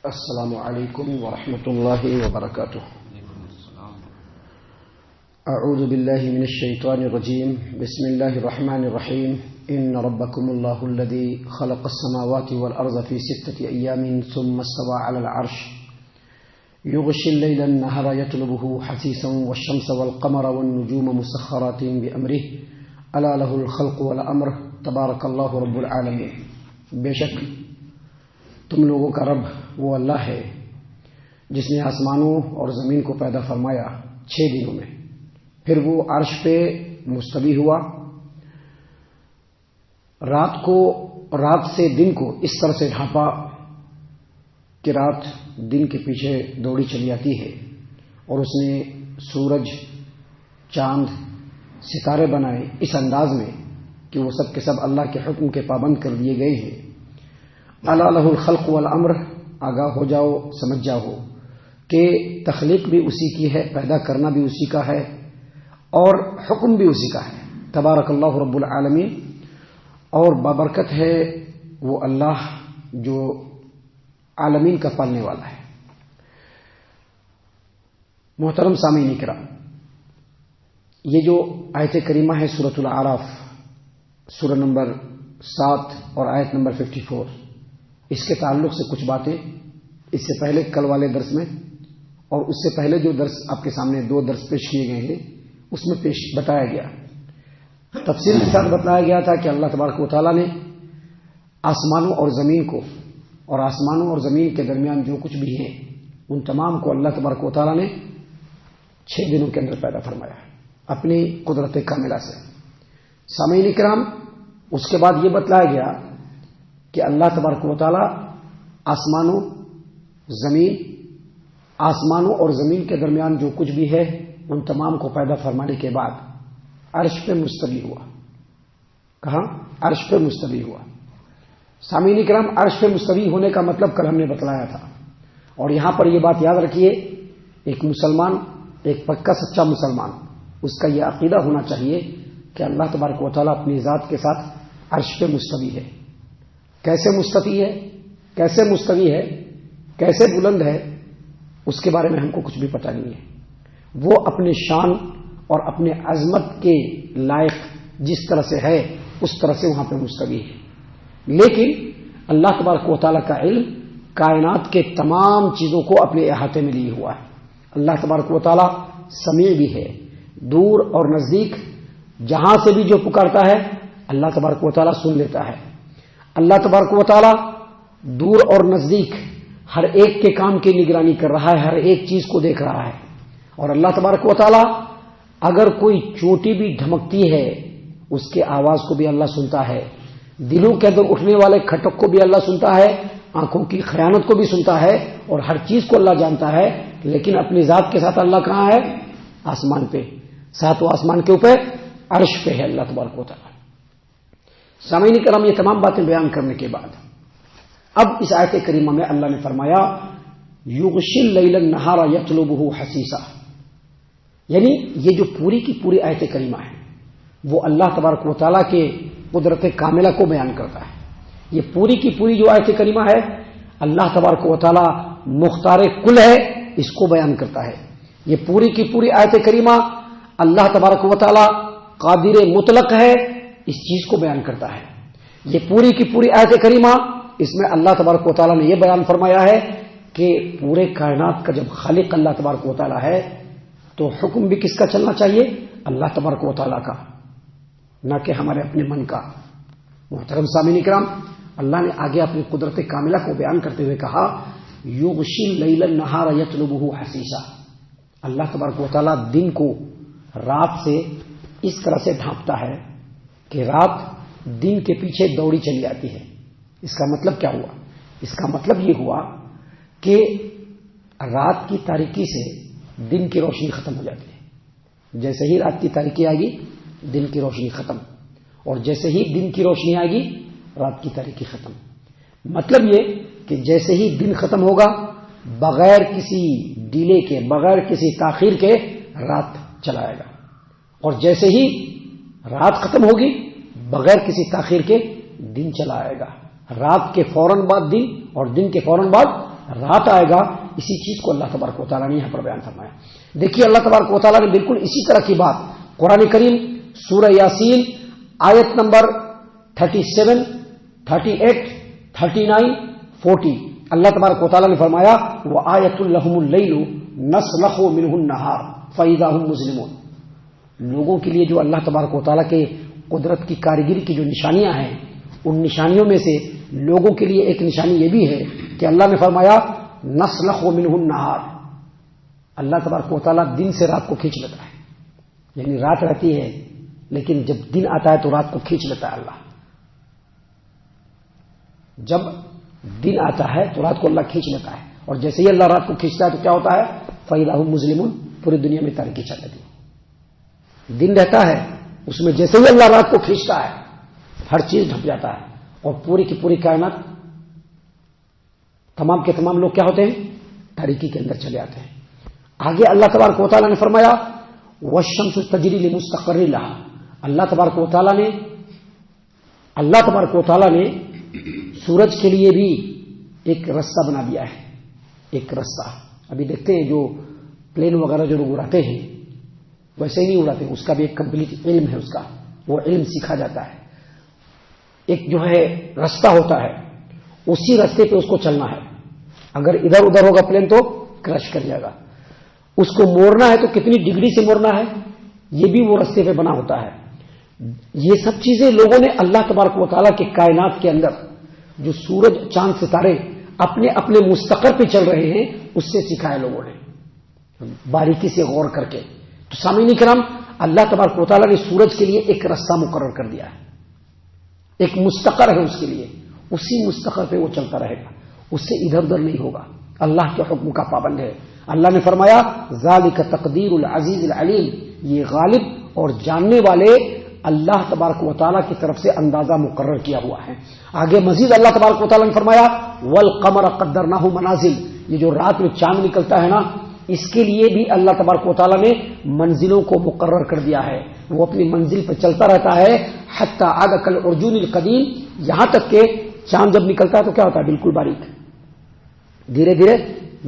السلام علیکم ورحمۃ اللہ وبرکاتہ. اعوذ باللہ من الشیطان الرجیم. بسم اللہ الرحمن الرحیم. ان ربکم اللہ الذی خلق السماوات والارض فی 6 ایام ثم استوى على العرش یغشی اللیل النہار یطلبہ حثیثا والشمس والقمر والنجوم مسخرات بامرہ الا لہ الخلق والامر تبارک اللہ رب العالمین. بے شک تم لوگوں کا رب وہ اللہ ہے جس نے آسمانوں اور زمین کو پیدا فرمایا 6 دنوں میں. پھر وہ عرش پہ مستوی ہوا. رات سے دن کو اس طرح سے ڈھانپا کہ رات دن کے پیچھے دوڑی چلی آتی ہے, اور اس نے سورج, چاند, ستارے بنائے اس انداز میں کہ وہ سب کے سب اللہ کے حکم کے پابند کر دیے گئے ہیں. الا لہ الخلق والامر, آگاہ ہو جاؤ, سمجھ جاؤ کہ تخلیق بھی اسی کی ہے, پیدا کرنا بھی اسی کا ہے, اور حکم بھی اسی کا ہے. تبارک اللہ رب العالمین, اور بابرکت ہے وہ اللہ جو عالمین کا پالنے والا ہے. محترم سامعین کرام, یہ جو آیت کریمہ ہے سورۃ الاعراف, سورہ نمبر 7 اور آیت نمبر 54, اس کے تعلق سے کچھ باتیں اس سے پہلے کل والے درس میں اور اس سے پہلے جو درس آپ کے سامنے 2 درس پیش کیے گئے ہیں اس میں بتایا گیا, تفصیل کے ساتھ بتایا گیا تھا کہ اللہ تبارک و تعالیٰ نے آسمانوں اور زمین کو اور آسمانوں اور زمین کے درمیان جو کچھ بھی ہے ان تمام کو اللہ تبارک و تعالیٰ نے 6 دنوں کے اندر پیدا فرمایا اپنی قدرت کاملہ سے. سامعین کرام, اس کے بعد یہ بتلایا گیا کہ اللہ تبارک و تعالیٰ آسمانوں اور زمین کے درمیان جو کچھ بھی ہے ان تمام کو پیدا فرمانے کے بعد عرش پہ مستوی ہوا. کہاں؟ عرش پہ مستوی ہوا. سامعین کرام, عرش پہ مستوی ہونے کا مطلب کل ہم نے بتلایا تھا, اور یہاں پر یہ بات یاد رکھیے, ایک مسلمان, ایک پکا سچا مسلمان, اس کا یہ عقیدہ ہونا چاہیے کہ اللہ تبارک و تعالیٰ اپنی ذات کے ساتھ عرش پہ مستوی ہے. کیسے مستوی ہے, کیسے مستوی ہے, کیسے بلند ہے, اس کے بارے میں ہم کو کچھ بھی پتہ نہیں ہے. وہ اپنے شان اور اپنے عظمت کے لائق جس طرح سے ہے اس طرح سے وہاں پہ مستوی ہے. لیکن اللہ تبارک و تعالیٰ کا علم کائنات کے تمام چیزوں کو اپنے احاطے میں لیے ہوا ہے. اللہ تبارک و تعالیٰ سمیع بھی ہے, دور اور نزدیک جہاں سے بھی جو پکارتا ہے اللہ تبارک و تعالیٰ سن لیتا ہے. اللہ تبارک و تعالیٰ دور اور نزدیک ہر ایک کے کام کی نگرانی کر رہا ہے, ہر ایک چیز کو دیکھ رہا ہے. اور اللہ تبارک و تعالیٰ اگر کوئی چوٹی بھی دھمکتی ہے اس کے آواز کو بھی اللہ سنتا ہے, دلوں کے اندر اٹھنے والے کھٹک کو بھی اللہ سنتا ہے, آنکھوں کی خیانت کو بھی سنتا ہے, اور ہر چیز کو اللہ جانتا ہے. لیکن اپنی ذات کے ساتھ اللہ کہاں ہے؟ آسمان پہ, 7 آسمان کے اوپر عرش پہ ہے اللہ تبارک و تعالیٰ. سامعین کرام, یہ تمام باتیں بیان کرنے کے بعد اب اس آیت کریمہ میں اللہ نے فرمایا یغشی اللیل النہار یطلبہ حثیثا, یعنی یہ جو پوری کی پوری آیت کریمہ ہے وہ اللہ تبارک و تعالیٰ کے قدرت کاملہ کو بیان کرتا ہے. یہ پوری کی پوری جو آیت کریمہ ہے اللہ تبارک و تعالیٰ مختار کل ہے, اس کو بیان کرتا ہے. یہ پوری کی پوری آیت کریمہ اللہ تبارک و تعالیٰ قادر مطلق ہے, اس چیز کو بیان کرتا ہے. یہ پوری کی پوری آیت کریمہ اس میں اللہ تبارک و تعالیٰ نے یہ بیان فرمایا ہے کہ پورے کائنات کا جب خالق اللہ تبارک و تعالیٰ ہے تو حکم بھی کس کا چلنا چاہیے؟ اللہ تبارک و تعالیٰ کا, نہ کہ ہمارے اپنے من کا. محترم سامعین کرام, اللہ نے آگے اپنی قدرت کاملہ کو بیان کرتے ہوئے کہا یغشی اللیل النہار یطلبہ حثیثا. اللہ تبارک و تعالیٰ دن کو رات سے اس طرح سے ڈھانپتا ہے کہ رات دن کے پیچھے دوڑی چلی آتی ہے. اس کا مطلب کیا ہوا؟ اس کا مطلب یہ ہوا کہ رات کی تاریکی سے دن کی روشنی ختم ہو جاتی ہے. جیسے ہی رات کی تاریکی آئے گی دن کی روشنی ختم, اور جیسے ہی دن کی روشنی آئے گی رات کی تاریکی ختم. مطلب یہ کہ جیسے ہی دن ختم ہوگا بغیر کسی ڈیلے کے, بغیر کسی تاخیر کے رات چلا آئے گا, اور جیسے ہی رات ختم ہوگی بغیر کسی تاخیر کے دن چلا آئے گا. رات کے فوراً بعد دن اور دن کے فوراً بعد رات آئے گا. اسی چیز کو اللہ تبارک و تعالیٰ نے یہاں پر بیان فرمایا. دیکھیے اللہ تبارک و تعالیٰ نے بالکل اسی طرح کی بات قرآن کریم سورہ یاسین آیت نمبر 37, 38, 39, 40 اللہ تبارک و تعالیٰ نے فرمایا وَآیَةٌ لَهُمُ اللَّيْلُ نَسْلَخُ مِنْهُ النَّهَارَ فَإِذَا هُمْ مُظْلِمُونَ. لوگوں کے لیے جو اللہ تبارک و تعالیٰ کے قدرت کی کاریگری کی جو نشانیاں ہیں، ان نشانیوں میں سے لوگوں کے لیے ایک نشانی یہ بھی ہے کہ اللہ نے فرمایا نسلخ منہ النہار. اللہ تبارک و تعالیٰ دن سے رات کو کھینچ لیتا ہے. یعنی رات رہتی ہے لیکن جب دن آتا ہے تو رات کو کھینچ لیتا ہے. اللہ جب دن آتا ہے تو رات کو اللہ کھینچ لیتا ہے، اور جیسے ہی اللہ رات کو کھینچتا ہے تو کیا ہوتا ہے فَإِذَا هُمْ مُظْلِمُونَ. پوری دنیا میں تاریکی چل رہی ہے. دن رہتا ہے اس میں جیسے ہی اللہ رات کو کھینچتا ہے ہر چیز ڈھک جاتا ہے اور پوری کی پوری کائنات تمام کے تمام لوگ کیا ہوتے ہیں تاریکی کے اندر چلے آتے ہیں. آگے اللہ تبارک و تعالیٰ نے فرمایا وَالشَّمْسُ تَجْرِي لِمُسْتَقَرٍّ لَهَا. اللہ تبارک و تعالیٰ نے سورج کے لیے بھی ایک رستہ بنا دیا ہے. ایک رستہ ابھی دیکھتے ہیں جو پلین وغیرہ جو لوگ اڑاتے ہیں ویسے ہی نہیں اڑاتے، اس کا بھی ایک کمپلیٹ علم ہے، اس کا وہ علم سیکھا جاتا ہے. ایک جو ہے رستہ ہوتا ہے، اسی رستے پہ اس کو چلنا ہے. اگر ادھر ادھر ہوگا پلین تو کرش کر جائے گا. اس کو موڑنا ہے تو کتنی ڈگری سے موڑنا ہے، یہ بھی وہ رستے پہ بنا ہوتا ہے. یہ سب چیزیں لوگوں نے اللہ تبارک و تعالیٰ کے کائنات کے اندر جو سورج چاند ستارے اپنے اپنے مستقر پہ چل رہے ہیں اس سے سکھایا لوگوں نے باریکی سے غور کر کے. تو سامعین کرام اللہ تبارک و تعالیٰ نے سورج کے لیے ایک رستہ مقرر کر دیا ہے، ایک مستقر ہے اس کے لیے. اسی مستقر پہ وہ چلتا رہے گا، اس سے ادھر ادھر نہیں ہوگا. اللہ کے حکم کا پابند ہے. اللہ نے فرمایا ذالک تقدیر العزیز العلیم. یہ غالب اور جاننے والے اللہ تبارک و تعالیٰ کی طرف سے اندازہ مقرر کیا ہوا ہے. آگے مزید اللہ تبارک و تعالیٰ نے فرمایا والقمر قدرناہ منازل. یہ جو رات میں چاند نکلتا ہے نا، اس کے لیے بھی اللہ تبارک و تعالیٰ نے منزلوں کو مقرر کر دیا ہے. وہ اپنی منزل پر چلتا رہتا ہے حتی عاد کالعرجون القدیم. یہاں تک کہ چاند جب نکلتا ہے تو کیا ہوتا ہے بالکل باریک، دھیرے دھیرے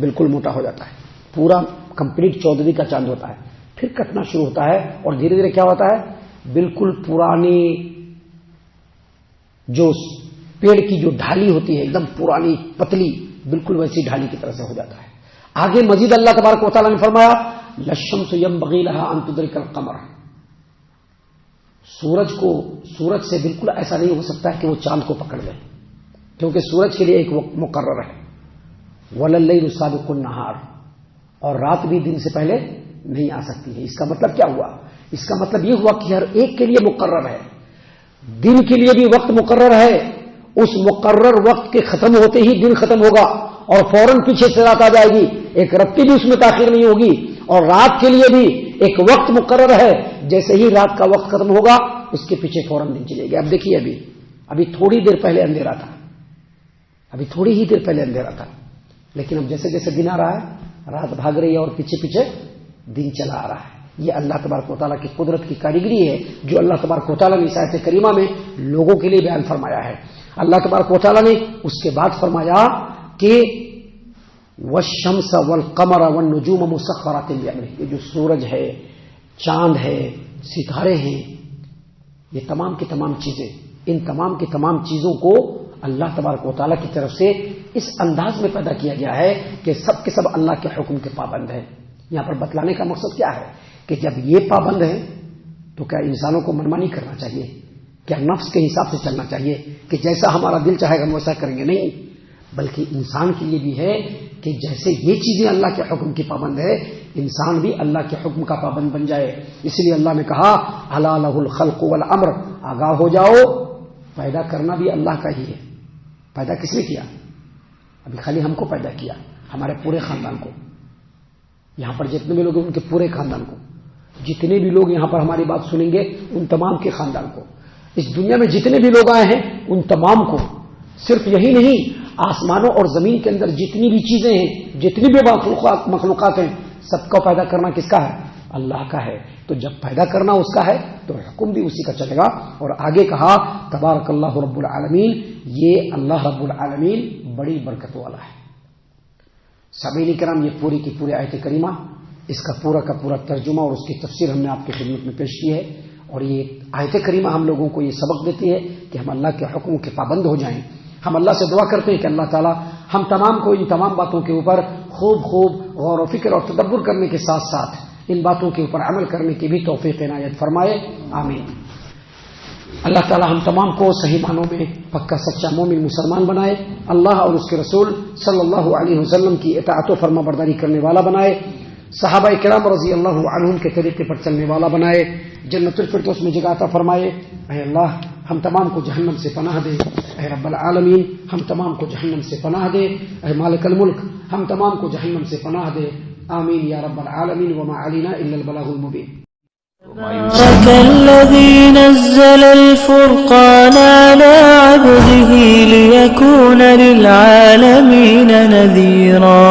بالکل موٹا ہو جاتا ہے. پورا کمپلیٹ 14 کا چاند ہوتا ہے، پھر کٹنا شروع ہوتا ہے اور دھیرے دھیرے کیا ہوتا ہے بالکل پرانی جو پیڑ کی جو ڈھالی ہوتی ہے ایک دم پرانی پتلی، بالکل ویسی ڈھالی کی طرح سے ہو جاتا ہے. آگے مزید اللہ تبارک و تعالیٰ نے فرمایا للشمس ينبغي لها ان تدرك القمر. سورج سے بالکل ایسا نہیں ہو سکتا کہ وہ چاند کو پکڑ لے، کیونکہ سورج کے لیے ایک وقت مقرر ہے. ولليل سابق النهار. اور رات بھی دن سے پہلے نہیں آ سکتی ہے. اس کا مطلب کیا ہوا؟ اس کا مطلب یہ ہوا کہ ہر ایک کے لیے مقرر ہے. دن کے لیے بھی وقت مقرر ہے، اس مقرر وقت کے ختم ہوتے ہی دن ختم ہوگا اور فوراً پیچھے سے رات آ جائے گی. ایک رتی بھی اس میں تاخیر نہیں ہوگی. اور رات کے لیے بھی ایک وقت مقرر ہے، جیسے ہی رات کا وقت ختم ہوگا اس کے پیچھے فوراً دن چلے گی. اب دیکھیے ابھی تھوڑی دیر پہلے اندھیرا تھا، ابھی تھوڑی ہی دیر پہلے اندھیرا تھا، لیکن اب جیسے جیسے دن آ رہا ہے رات بھاگ رہی ہے اور پیچھے پیچھے دن چلا آ رہا ہے. یہ اللہ تبارک و تعالیٰ کی قدرت کی کاریگری ہے جو اللہ تبارک و تعالیٰ نے اس آیت کریمہ میں لوگوں کے لیے بیان فرمایا ہے. اللہ تبارک و تعالیٰ نے اس کے بعد فرمایا کہ والشمس والقمر والنجوم مسخرات بامرہ. یہ جو سورج ہے، چاند ہے، ستارے ہیں، یہ تمام کی تمام چیزیں، ان تمام کی تمام چیزوں کو اللہ تبارک و تعالیٰ کی طرف سے اس انداز میں پیدا کیا گیا ہے کہ سب کے سب اللہ کے حکم کے پابند ہیں. یہاں پر بتلانے کا مقصد کیا ہے کہ جب یہ پابند ہے تو کیا انسانوں کو منمانی کرنا چاہیے؟ کیا نفس کے حساب سے چلنا چاہیے کہ جیسا ہمارا دل چاہے گا ہم ویسا کریں گے؟ نہیں، بلکہ انسان کے لیے بھی ہے کہ جیسے یہ چیزیں اللہ کے حکم کی پابند ہے، انسان بھی اللہ کے حکم کا پابند بن جائے. اس لیے اللہ نے کہا الا لہ الخلق والامر. آگاہ ہو جاؤ، پیدا کرنا بھی اللہ کا ہی ہے. پیدا کس نے کیا؟ ابھی خالی ہم کو پیدا کیا، ہمارے پورے خاندان کو. یہاں پر جتنے بھی لوگ ہیں ان کے پورے خاندان کو، جتنے بھی لوگ یہاں پر ہماری بات سنیں گے ان تمام کے خاندان کو، اس دنیا میں جتنے بھی لوگ آئے ہیں ان تمام کو. صرف یہی نہیں، آسمانوں اور زمین کے اندر جتنی بھی چیزیں ہیں، جتنی بھی مخلوقات ہیں، سب کو پیدا کرنا کس کا ہے؟ اللہ کا ہے. تو جب پیدا کرنا اس کا ہے تو حکم بھی اسی کا چلے گا. اور آگے کہا تبارک اللہ رب العالمین. یہ اللہ رب العالمین بڑی برکت والا ہے. سامعین کرام، یہ پوری کی پوری آیت کریمہ، اس کا پورا ترجمہ اور اس کی تفسیر ہم نے آپ کی خدمت میں پیش کی ہے، اور یہ آیت کریمہ ہم لوگوں کو یہ سبق دیتی ہے کہ ہم اللہ کے حکموں کے پابند ہو جائیں۔ ہم اللہ سے دعا کرتے ہیں کہ اللہ تعالی ہم تمام کو ان تمام باتوں کے اوپر خوب غور و فکر اور تدبر کرنے کے ساتھ ساتھ ان باتوں کے اوپر عمل کرنے کی بھی توفیق عنایت فرمائے، آمین۔ اللہ تعالی ہم تمام کو صحیح معنوں میں پکا سچا مومن مسلمان بنائے، اللہ اور اس کے رسول صلی اللہ علیہ وسلم کی اطاعت و فرما برداری کرنے والا بنائے، صحابہ کرام رضی اللہ عنہم کے طریقے پر چلنے والا بنائے، جنت الفردوس میں جگہ عطا فرمائے۔ اے اللہ ہم تمام کو جہنم سے پناہ دے، اے رب العالمین ہم تمام کو جہنم سے پناہ دے، اے مالک الملک ہم تمام کو جہنم سے پناہ دے، آمین یا رب العالمین۔ وما علینا الا البلاغ المبین۔ تبارك الذي نزل الفرقان على عبده ليكون للعالمين نذيرا